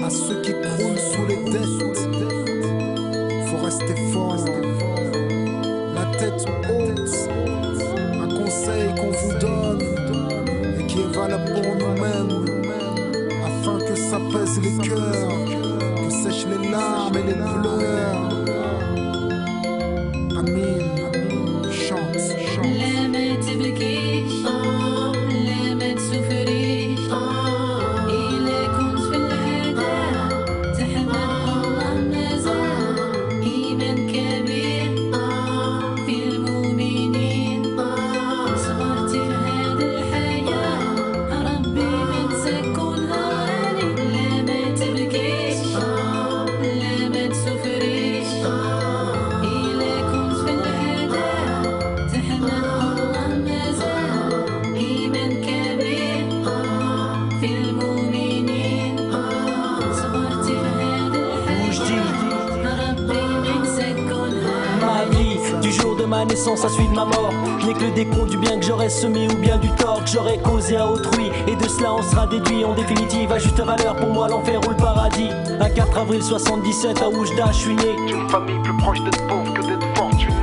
À ceux qui croulent sous les dettes, faut rester fort, la tête haute. Un conseil qu'on vous donne et qui est valable pour nous-mêmes, afin que ça pèse les cœurs, que sèchent les larmes et les pleurs. Amin, chante, chante. لا ما تبكيش لا ما تسفريش إلا كنت في الهدى تحمل الله مازال إيمان كبير في المؤمنين صبرت لهذا الحياة ربي من سكنها عليك لا ما تبكيش لا ما تسفريش إلا كنت في الهدى تحمل الله مازال إيمان كبير في المؤمنين صبرت لهذا الحياة ربي من سكنها Ma vie, du jour de ma naissance à celui de ma mort, n'est que le décompte du bien que j'aurais semé ou bien du tort que j'aurais causé à autrui. Et de cela on sera déduit en définitive à juste valeur. Pour moi l'enfer ou le paradis. Un 4 avril 77 à Oujda je suis né d'une famille plus proche d'être pauvre que d'être fortuné.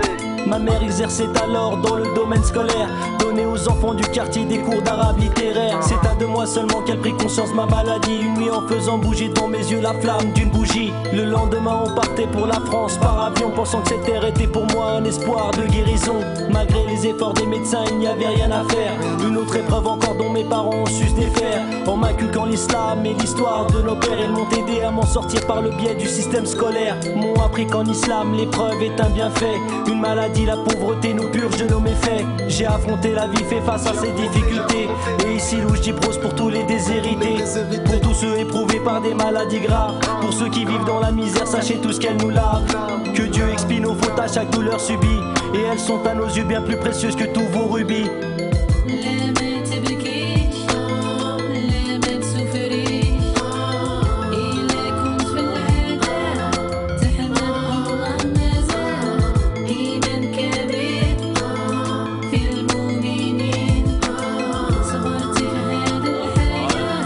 Ma mère exerçait alors dans le domaine scolaire, donnait aux enfants du quartier des cours d'arabe littéraire. C'est à 2 mois seulement qu'elle prit conscience de ma maladie, une nuit en faisant bouger devant mes yeux la flamme d'une bougie. Le lendemain on partait pour la France par avion, pensant que cette terre était pour moi un espoir de guérison. Malgré les efforts des médecins il n'y avait rien à faire. Une autre épreuve encore dont mes parents ont su se défaire, en m'inculquant l'islam et l'histoire de nos pères. Ils m'ont aidé à m'en sortir par le biais du système scolaire. M'ont appris qu'en islam l'épreuve est un bienfait. Une maladie, la pauvreté nous purge de nos méfaits. J'ai affronté la vie, fait face à ces difficultés. Et ici Loujdi prose pour tous les déshérités, pour tous ceux éprouvés par des maladies graves, pour ceux qui vivent dans la misère, sachez tout ce qu'elle nous lave. Que Dieu expie nos fautes à chaque douleur subie, et elles sont à nos yeux bien plus précieuses que tous vos rubis. لا ما تبكيش لا ما تسفريش إلا كنت في الهدى تحمل الله مازال إيمان كبير في المؤمنين صبرت لهذا الحياة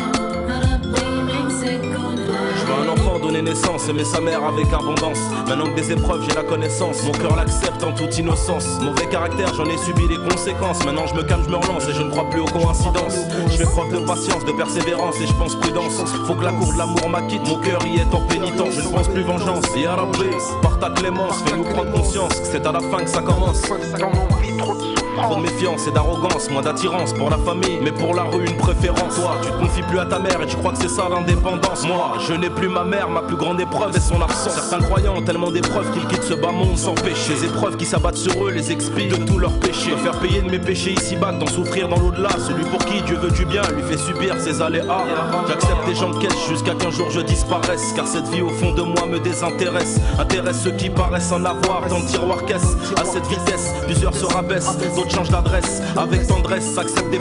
ربي من سكنها. Je veux un enfant donner naissance, aimer sa mère avec abondance. Maintenant que des épreuves j'ai la connaissance, mon cœur l'accepte en toute innocence. Mauvais caractère, j'en ai subi les conséquences. Maintenant je me calme, je me relance et je ne crois plus aux coïncidences. Je fais preuve de patience, de persévérance et je pense prudence. Faut que la cour de l'amour m'acquitte, mon cœur y est en pénitence. Je ne pense plus vengeance. Ya Rabbi, par ta clémence, fais-nous prendre conscience que c'est à la fin que ça commence. Dans nos vies, trop de souffrance. Trop de méfiance et d'arrogance, moins d'attirance pour la famille, mais pour la rue une préférence. Toi, tu te confies plus à ta mère et tu crois que c'est ça l'indépendance. Moi, je n'ai plus ma mère, ma plus grande épreuve est son absence. Certains croyants ont tellement d'épreuves qu'ils quittent ce bas monde sans péché. Les épreuves qui s'abattent sur eux les expient de tous leurs péchés. Me faire payer de mes péchés ici-bas, d'en souffrir dans l'au-delà. Celui pour qui Dieu veut du bien lui fait subir ses aléas. J'accepte les gens de caisse jusqu'à qu'un jour je disparaisse, car cette vie au fond de moi me désintéresse. Intéresse ceux qui paraissent en avoir dans le tiroir caisse. À cette vitesse, plusieurs se rabaissent, d'autres changent d'adresse. Avec tendresse, s'acceptent des